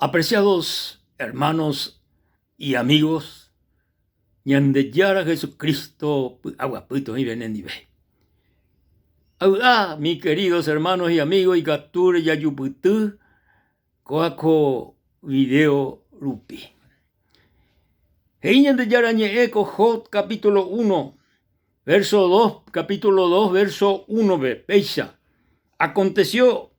Apreciados hermanos y amigos, ñandeyara Jesucristo, aguapito y venendive. Mi queridos hermanos y amigos, y capture ya yuputu, coaco video rupi. Ñandeyara ñeeco Jot capítulo 1, verso 2, capítulo 2, verso 1, peisha. Aconteció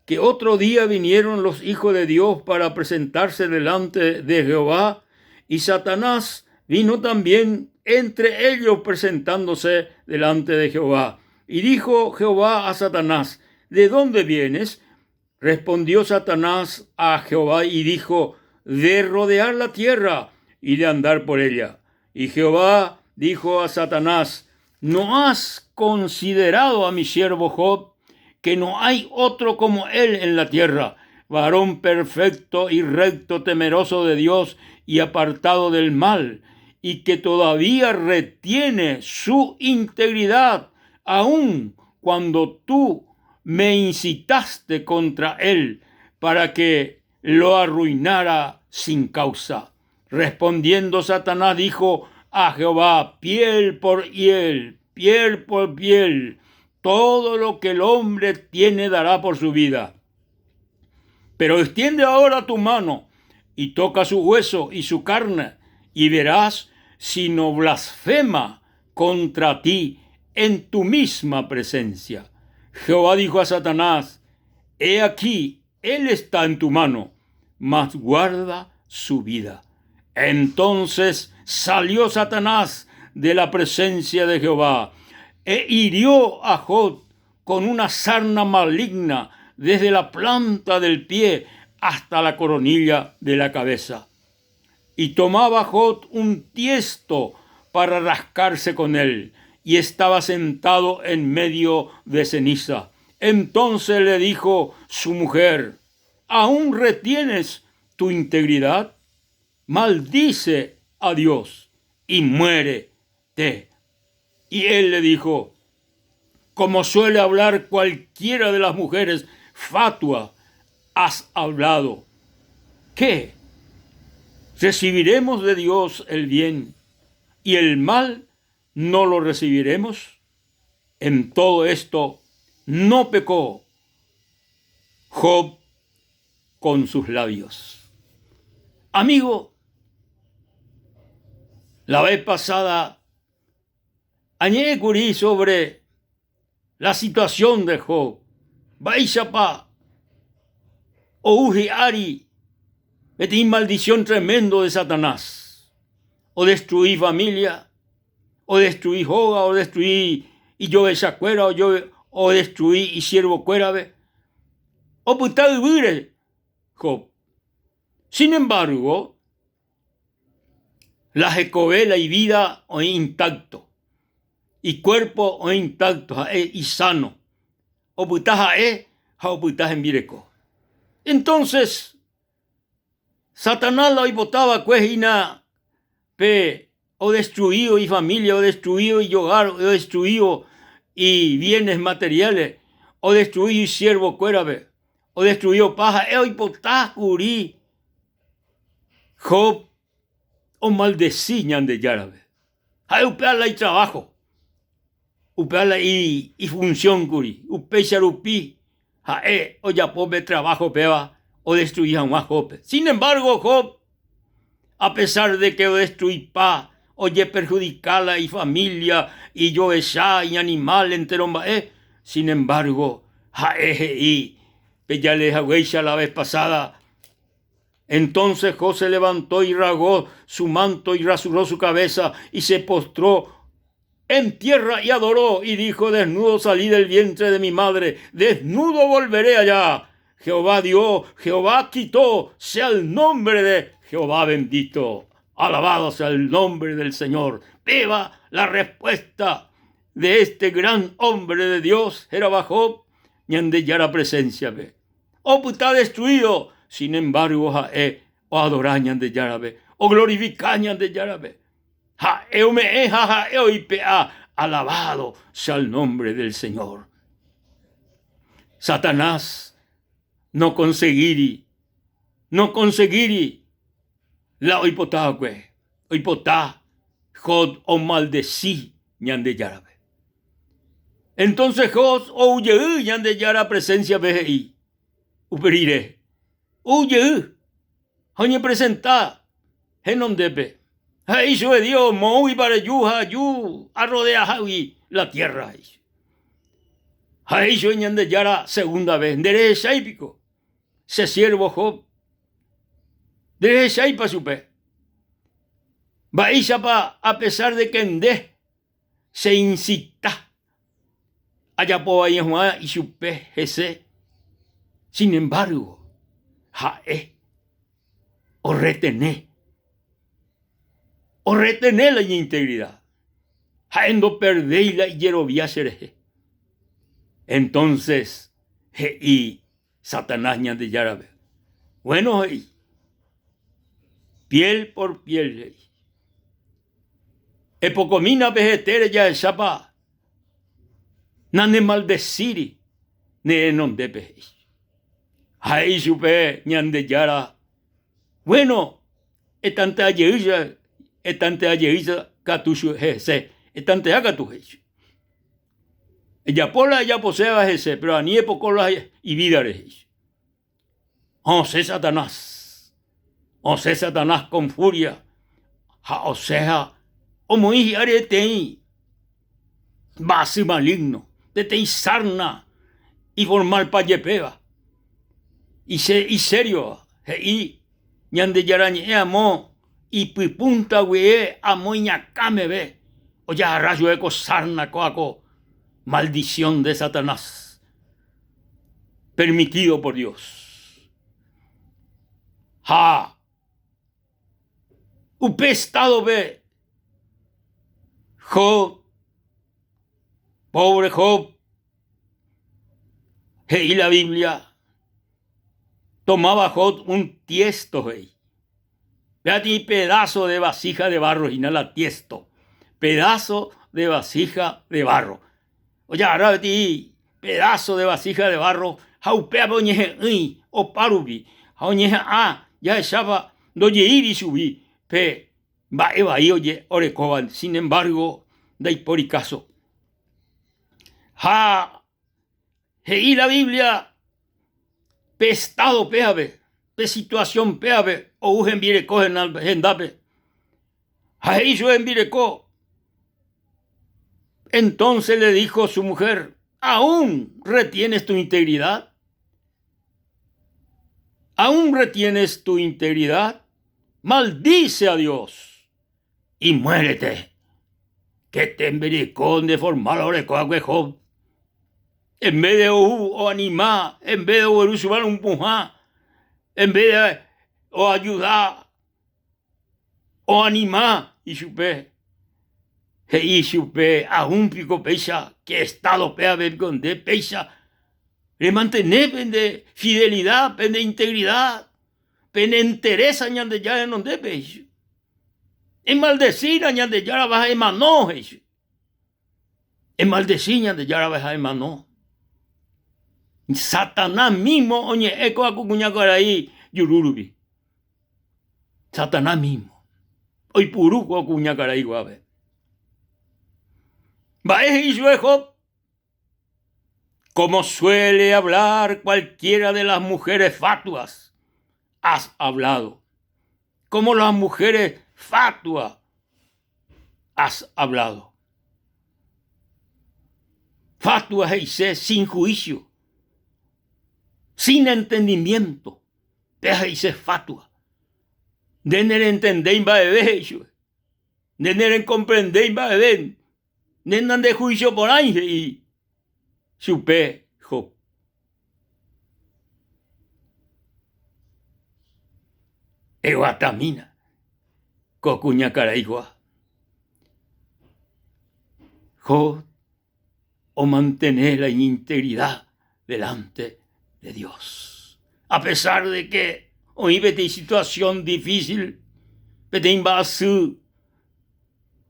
que otro día vinieron los hijos de Dios para presentarse delante de Jehová, y Satanás vino también entre ellos presentándose delante de Jehová. Y dijo Jehová a Satanás: ¿de dónde vienes? Respondió Satanás a Jehová y dijo: de rodear la tierra y de andar por ella. Y Jehová dijo a Satanás: ¿no has considerado a mi siervo Job, que no hay otro como él en la tierra, varón perfecto y recto, temeroso de Dios y apartado del mal, y que todavía retiene su integridad, aun cuando tú me incitaste contra él para que lo arruinara sin causa? Respondiendo Satanás dijo a Jehová: piel por piel, piel por piel, todo lo que el hombre tiene dará por su vida. Pero extiende ahora tu mano y toca su hueso y su carne, y verás si no blasfema contra ti en tu misma presencia. Jehová dijo a Satanás: he aquí, él está en tu mano, mas guarda su vida. Entonces salió Satanás de la presencia de Jehová e hirió a Job con una sarna maligna desde la planta del pie hasta la coronilla de la cabeza. Y tomaba Job un tiesto para rascarse con él, y estaba sentado en medio de ceniza. Entonces le dijo su mujer: ¿aún retienes tu integridad? Maldice a Dios y muérete. Y él le dijo, como suele hablar cualquiera de las mujeres, fatua has hablado. ¿Qué? ¿Recibiremos de Dios el bien y el mal no lo recibiremos? En todo esto no pecó Job con sus labios. Amigo, la vez pasada añecurí sobre la situación de Job. Baishapa o uji ari, metí maldición tremendo de Satanás. O destruí familia, o destruí joga, o destruí y yo esa cuera, o destruí y siervo cuérabe. O puta vivir Job. Sin embargo, la jecovela y vida o intacto, y cuerpo o intacto y sano, o putaja o putaja en vireco. Entonces, Satanás la botaba cuejina pe o destruido y familia, o destruido y hogar, o destruido y bienes materiales, o destruido y siervo cuérabe, o destruido paja, y potá curí Job o maldeciñan de yárabe. Hay upeala y trabajo, upeala y función curi, upecharupi, o ya pobre trabajo peba, o destruían más Job. Sin embargo, Job, a pesar de que destruí pa, oye perjudicarla y familia, y yo esa y animal entero, sin embargo, y ya les hago la vez pasada. Entonces Job se levantó y rasgó su manto y rasuró su cabeza y se postró en tierra y adoró y dijo: desnudo salí del vientre de mi madre, desnudo volveré allá. Jehová dio, Jehová quitó, sea el nombre de Jehová bendito. Alabado sea el nombre del Señor. Viva la respuesta de este gran hombre de Dios, era Job, ñandeyara presencia ve. O está destruido, sin embargo, o adorañan de yarabe, o glorificañan de yarabe. Alabado sea el nombre del Señor. Satanás no conseguiri no conseguir la oipotá, Jod o maldecí ñande yarabe. Entonces Jod o huye ñande yara presencia vejeí. Uperire. Huye. Hoñe presenta. Genondepe. Hizo de Dios, Moui para yuja, yu, arrodea javi la tierra. Hizo ñande yara segunda vez. Dere shaipico. Se siervo Job. Dere shaipa supe. Baishapa, a pesar de que ende se incita. Allá po ahí Juan y supe ese. Sin embargo, jae. O retener la integridad. Jaendo perdéis la hierovía sereje. Entonces, y Satanás ñande yarabe. Bueno, piel por piel. Epocomina vegetere ya el chapa. Nane maldeciri. Ne non depe. Ahí supe ñande yara. Bueno, etante ayeisa katushu hese. Etante agatu hese. Ella pola ella posea hese, pero a ni epocola y vida hese. José Satanás con furia. O sea, como y aretei. Base maligno. De te sarna. Y formal payepeva. Y serio. Y ñande yarañe amo. Y pipunta we amo ñacame ve. O ya rayo eco sarna coaco. Maldición de Satanás. Permitido por Dios. Ha. Upe estado ve. Job. Pobre Job. Y la Biblia. Tomaba Job un tiesto. Veate pedazo de vasija de barro. Y nada tiesto. Pedazo de vasija de barro. Oye, ahora ti pedazo de vasija de barro. Jaupea boñeje o parubi. Jaoñeja ya echaba doye ir y subí. Pe va eva y oye orecoban. Sin embargo, de por y caso. Y la Biblia. Pe estado peave. Pe situación peave. O ujen vire cogen al gendape. Ahí yo en vireco. Entonces le dijo su mujer, ¿aún retienes tu integridad? ¿Aún retienes tu integridad? Maldice a Dios y muérete. Que te envericó de formar orecoa Job. En vez de o animar, en vez de usar un pujá, en vez de o ayudar, o animar, y supe. Y supe a un pico pecha que estado pea vergonde pecha le mantener de fidelidad, de integridad, de interés ñande ya en donde pecha. En maldecir ñande ya la baja de mano, en maldecir ñande ya la baja de mano. Satanás mismo oye eco a cuñacaraí yururubi. Satanás mismo. Hoy puruco a cuñacaraí guave. Job, como suele hablar cualquiera de las mujeres fatuas, has hablado. Como las mujeres fatuas, has hablado. Fatuas dice sin juicio, sin entendimiento, deja dice fatua. Dener entender va a beber, dener comprender va a beber. Nendan de juicio por ahí y supe Job. Eguatamina. Cocuña caraigua. Job o mantener la integridad delante de Dios. A pesar de que hoy vete situación difícil, vete invasu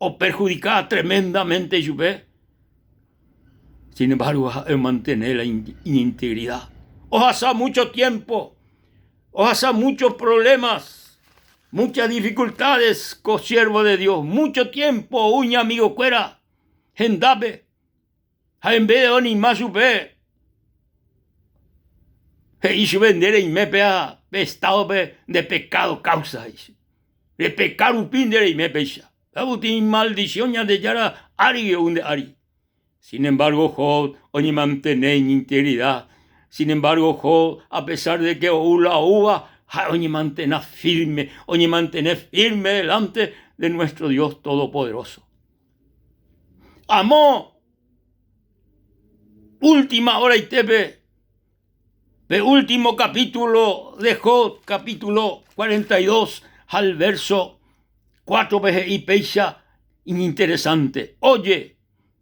o perjudicar tremendamente Yubé. Sin embargo, mantener la integridad. O hace mucho tiempo, o hasta muchos problemas, muchas dificultades, consiervo de Dios, mucho tiempo, uña amigo cuera, gendabe, en vez de onimá supe, y su vender y me pea, estado de pecado causa, de pecar un pindere y me pecha. Abutin maldición ya de yara ari un de ari. Sin embargo, Job, oye mantener integridad. Sin embargo, Job, a pesar de que la uva, oye mantener firme delante de nuestro Dios Todopoderoso. Amó, última hora y tepe, el último capítulo de Job, capítulo 42, al verso 4 veces y pecha interesante. Oye,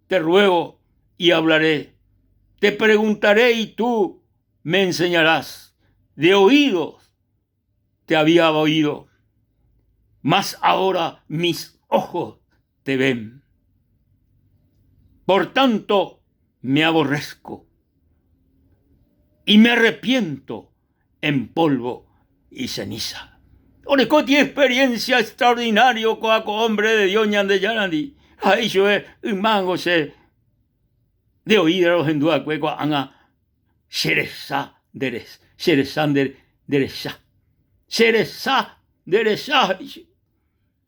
te ruego y hablaré. Te preguntaré y tú me enseñarás. De oídos te había oído, mas ahora mis ojos te ven. Por tanto, me aborrezco y me arrepiento en polvo y ceniza. Orecoti experiencia extraordinaria con hombre de Dios ñande yarandi. Ahí yo un mango se de oír a los hindúes cueco anga Shereza deres, Sherezander derecha. Shereza derecha.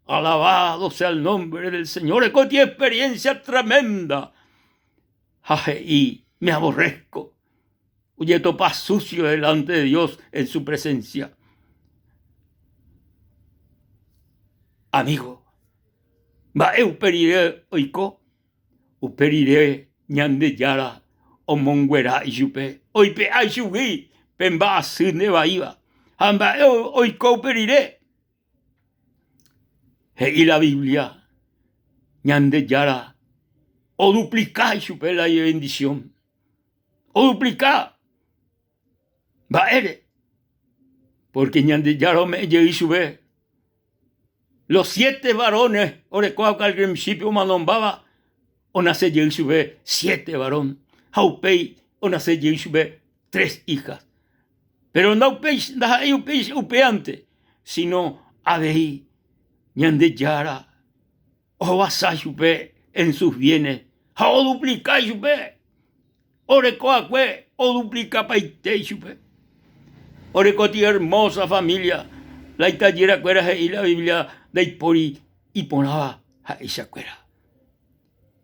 Alabado sea el nombre del Señor. Orecoti experiencia tremenda. Y me aborrezco. Oye, topa sucio delante de Dios en su presencia. Amigo, va euperire oiko, uperire ñande yara, o monguera yupe, oipe ayugi, pemba asune baiba, amba oiko uperire. Y la Biblia, ñande yara, o duplica yupe la bendición, o duplica, va ere, porque ñande yara me llegué sube. Los 7 varones, orecoa al principio manombaba, o nace Yeshua 7 varón, haupei, o nace Yeshua 3 hijas. Pero no upeante, sino abei, ñande yara, o basayupe en sus bienes, o duplica yupe, orecoa cue, o duplica paite yupe. Orecoti hermosa familia, la itallera cuera y la Biblia de Ipori y ponaba a esa cuera.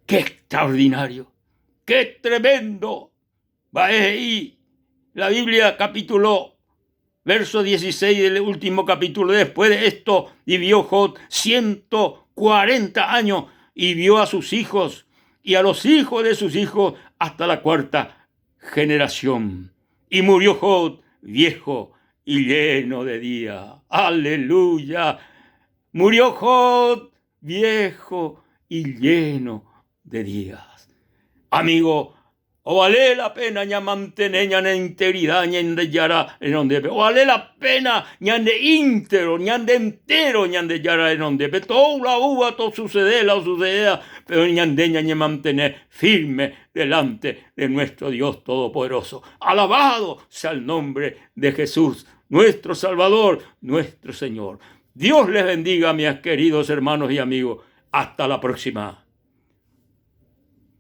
¡Qué extraordinario! ¡Qué tremendo! Va ahí la Biblia capítulo, verso 16 del último capítulo. Después de esto vivió Job 140 años y vio a sus hijos y a los hijos de sus hijos hasta la 4ª generación. Y murió Job viejo y lleno de día. ¡Aleluya! Murió Job viejo y lleno de días. Amigo, o vale la pena ña mantener ña de integridad ña de yara en donde o vale la pena ña de íntegro ña de entero ña de yara en donde todo la uva todo sucedea pero ña de ña mantener firme delante de nuestro Dios Todopoderoso. Alabado sea el nombre de Jesús, nuestro Salvador, nuestro Señor. Dios les bendiga, mis queridos hermanos y amigos. Hasta la próxima.